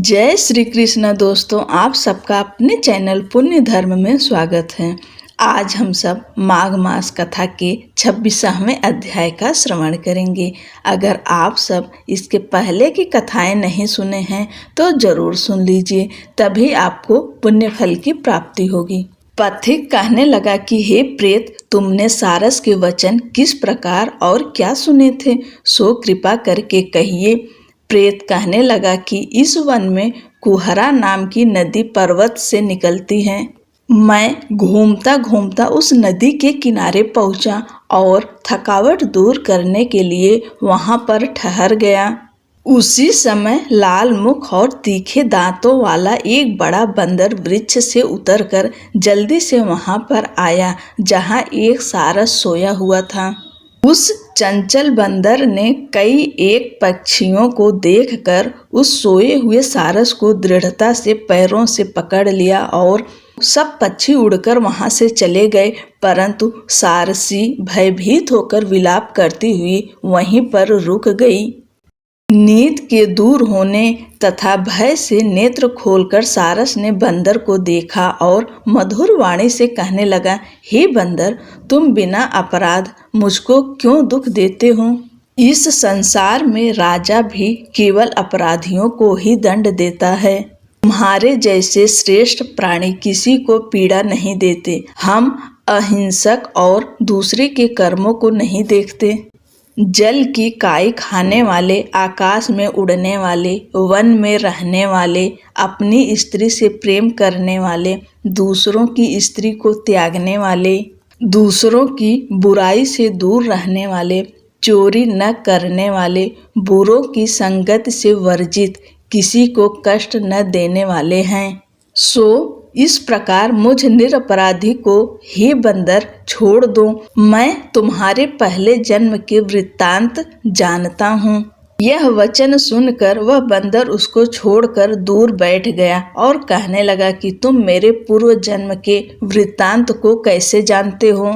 जय श्री कृष्ण दोस्तों, आप सबका अपने चैनल पुण्य धर्म में स्वागत है। आज हम सब माघ मास कथा के 26वें अध्याय का श्रवण करेंगे। अगर आप सब इसके पहले की कथाएं नहीं सुने हैं तो जरूर सुन लीजिए, तभी आपको पुण्य फल की प्राप्ति होगी। पथिक कहने लगा कि हे प्रेत, तुमने सारस के वचन किस प्रकार और क्या सुने थे, सो कृपा करके कहिए। प्रेत कहने लगा कि इस वन में कुहरा नाम की नदी पर्वत से निकलती है। मैं घूमता घूमता उस नदी के किनारे पहुंचा और थकावट दूर करने के लिए वहां पर ठहर गया। उसी समय लाल मुख और तीखे दांतों वाला एक बड़ा बंदर वृक्ष से उतरकर जल्दी से वहां पर आया जहां एक सारस सोया हुआ था। उस चंचल बंदर ने कई एक पक्षियों को देखकर उस सोए हुए सारस को दृढ़ता से पैरों से पकड़ लिया और सब पक्षी उड़कर वहां से चले गए, परंतु सारसी भयभीत होकर विलाप करती हुई वहीं पर रुक गई। नींद के दूर होने तथा भय से नेत्र खोलकर सारस ने बंदर को देखा और मधुर वाणी से कहने लगा, हे बंदर, तुम बिना अपराध मुझको क्यों दुख देते हो? इस संसार में राजा भी केवल अपराधियों को ही दंड देता है। तुम्हारे जैसे श्रेष्ठ प्राणी किसी को पीड़ा नहीं देते। हम अहिंसक और दूसरे के कर्मों को नहीं देखते। जल की काई खाने वाले, आकाश में उड़ने वाले, वन में रहने वाले, अपनी स्त्री से प्रेम करने वाले, दूसरों की स्त्री को त्यागने वाले, दूसरों की बुराई से दूर रहने वाले, चोरी न करने वाले, बुरों की संगत से वर्जित, किसी को कष्ट न देने वाले हैं। सो इस प्रकार मुझ निरपराधी को हे बंदर छोड़ दो। मैं तुम्हारे पहले जन्म के वृत्तांत जानता हूँ। यह वचन सुनकर वह बंदर उसको छोड़कर दूर बैठ गया और कहने लगा कि तुम मेरे पूर्व जन्म के वृत्तांत को कैसे जानते हो?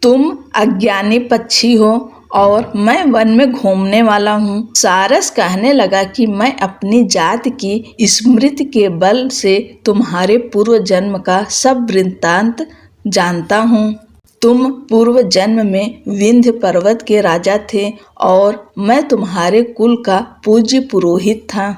तुम अज्ञानी पक्षी हो और मैं वन में घूमने वाला हूँ। सारस कहने लगा कि मैं अपनी जात की स्मृति के बल से तुम्हारे पूर्व जन्म का सब वृत्तांत जानता हूँ। तुम पूर्व जन्म में विंध्य पर्वत के राजा थे और मैं तुम्हारे कुल का पूज्य पुरोहित था।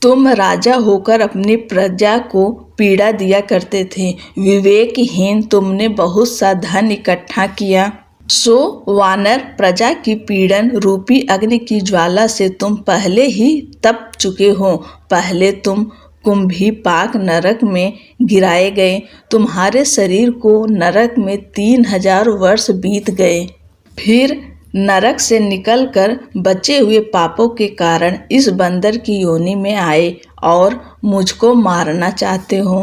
तुम राजा होकर अपनी प्रजा को पीड़ा दिया करते थे। विवेकहीन तुमने बहुत सा धन इकट्ठा किया। सो वानर, प्रजा की पीड़न रूपी अग्नि की ज्वाला से तुम पहले ही तप चुके हो। पहले तुम कुंभीपाक नरक में गिराए गए। तुम्हारे शरीर को नरक में 3000 वर्ष बीत गए। फिर नरक से निकलकर बचे हुए पापों के कारण इस बंदर की योनि में आए और मुझको मारना चाहते हो।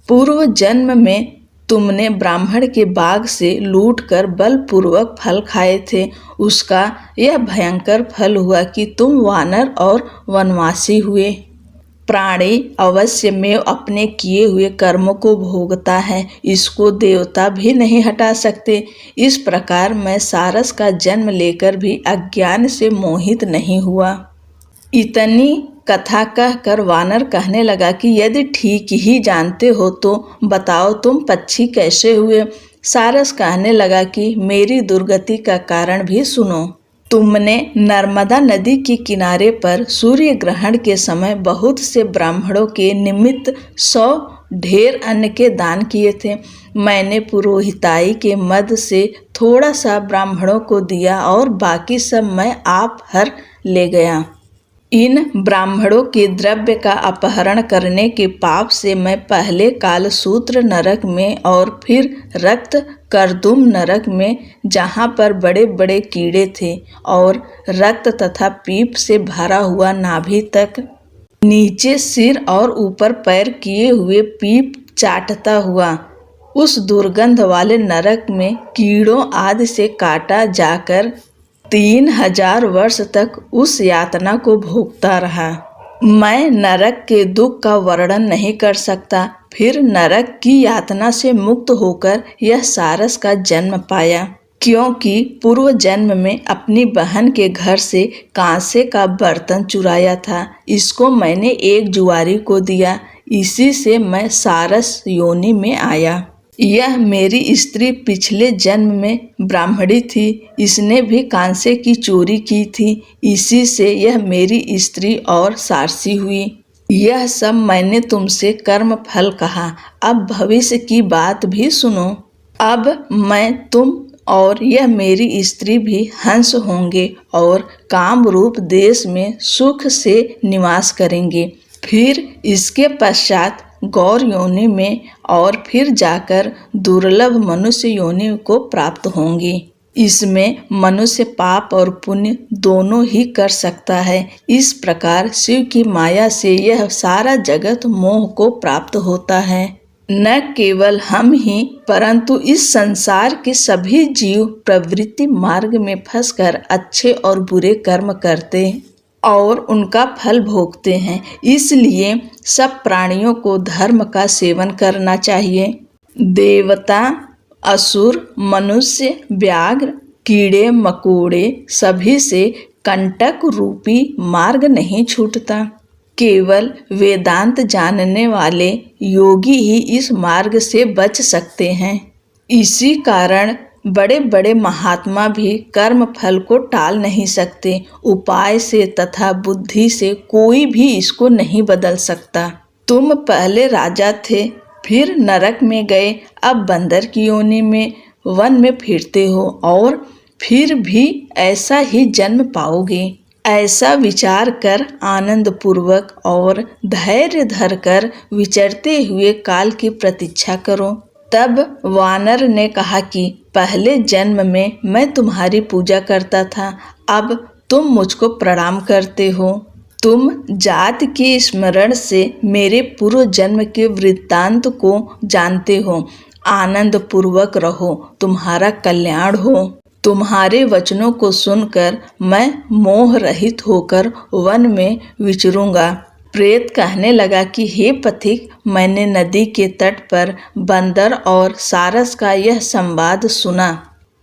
पूर्व जन्म में तुमने ब्राह्मण के बाग से लूटकर बलपूर्वक फल खाए थे। उसका यह भयंकर फल हुआ कि तुम वानर और वनवासी हुए। प्राणी अवश्य में अपने किए हुए कर्मों को भोगता है, इसको देवता भी नहीं हटा सकते। इस प्रकार मैं सारस का जन्म लेकर भी अज्ञान से मोहित नहीं हुआ। इतनी कथा कहकर वानर कहने लगा कि यदि ठीक ही जानते हो तो बताओ तुम पक्षी कैसे हुए? सारस कहने लगा कि मेरी दुर्गति का कारण भी सुनो। तुमने नर्मदा नदी के किनारे पर सूर्य ग्रहण के समय बहुत से ब्राह्मणों के निमित्त 100 ढेर अन्न के दान किए थे। मैंने पुरोहिताई के मद से थोड़ा सा ब्राह्मणों को दिया और बाकी सब मैं आप हर ले गया। इन ब्राह्मणों के द्रव्य का अपहरण करने के पाप से मैं पहले कालसूत्र नरक में और फिर रक्त करदुम नरक में, जहाँ पर बड़े बड़े कीड़े थे और रक्त तथा पीप से भरा हुआ नाभि तक, नीचे सिर और ऊपर पैर किए हुए पीप चाटता हुआ उस दुर्गंध वाले नरक में कीड़ों आदि से काटा जाकर 3000 वर्ष तक उस यातना को भोगता रहा। मैं नरक के दुख का वर्णन नहीं कर सकता। फिर नरक की यातना से मुक्त होकर यह सारस का जन्म पाया। क्योंकि पूर्व जन्म में अपनी बहन के घर से कांसे का बर्तन चुराया था। इसको मैंने एक जुआरी को दिया, इसी से मैं सारस योनि में आया। यह मेरी स्त्री पिछले जन्म में ब्राह्मणी थी, इसने भी कांसे की चोरी की थी, इसी से यह मेरी स्त्री और सारसी हुई। यह सब मैंने तुमसे कर्म फल कहा, अब भविष्य की बात भी सुनो। अब मैं, तुम और यह मेरी स्त्री भी हंस होंगे और काम रूप देश में सुख से निवास करेंगे। फिर इसके पश्चात गौर योनि में और फिर जाकर दुर्लभ मनुष्य योनि को प्राप्त होंगी। इसमें मनुष्य पाप और पुण्य दोनों ही कर सकता है। इस प्रकार शिव की माया से यह सारा जगत मोह को प्राप्त होता है। न केवल हम ही परंतु इस संसार के सभी जीव प्रवृत्ति मार्ग में फंसकर अच्छे और बुरे कर्म करते और उनका फल भोगते हैं। इसलिए सब प्राणियों को धर्म का सेवन करना चाहिए। देवता, असुर, मनुष्य, व्याघ्र, कीड़े मकोड़े सभी से कंटक रूपी मार्ग नहीं छूटता। केवल वेदांत जानने वाले योगी ही इस मार्ग से बच सकते हैं। इसी कारण बड़े बड़े महात्मा भी कर्म फल को टाल नहीं सकते। उपाय से तथा बुद्धि से कोई भी इसको नहीं बदल सकता। तुम पहले राजा थे, फिर नरक में गए, अब बंदर की योनि में वन में फिरते हो और फिर भी ऐसा ही जन्म पाओगे। ऐसा विचार कर आनंद पूर्वक और धैर्य धरकर विचरते हुए काल की प्रतीक्षा करो। तब वानर ने कहा कि पहले जन्म में मैं तुम्हारी पूजा करता था, अब तुम मुझको प्रणाम करते हो। तुम जात के स्मरण से मेरे पूर्व जन्म के वृत्तांत को जानते हो। आनंद पूर्वक रहो, तुम्हारा कल्याण हो। तुम्हारे वचनों को सुनकर मैं मोह रहित होकर वन में विचरूंगा। प्रेत कहने लगा कि हे पथिक, मैंने नदी के तट पर बंदर और सारस का यह संवाद सुना।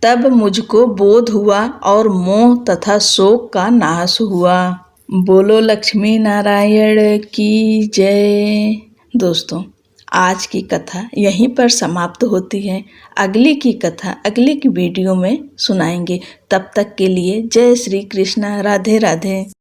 तब मुझको बोध हुआ और मोह तथा शोक का नाश हुआ। बोलो लक्ष्मी नारायण की जय। दोस्तों, आज की कथा यहीं पर समाप्त होती है। अगली की कथा अगली की वीडियो में सुनाएंगे। तब तक के लिए जय श्री कृष्णा, राधे राधे।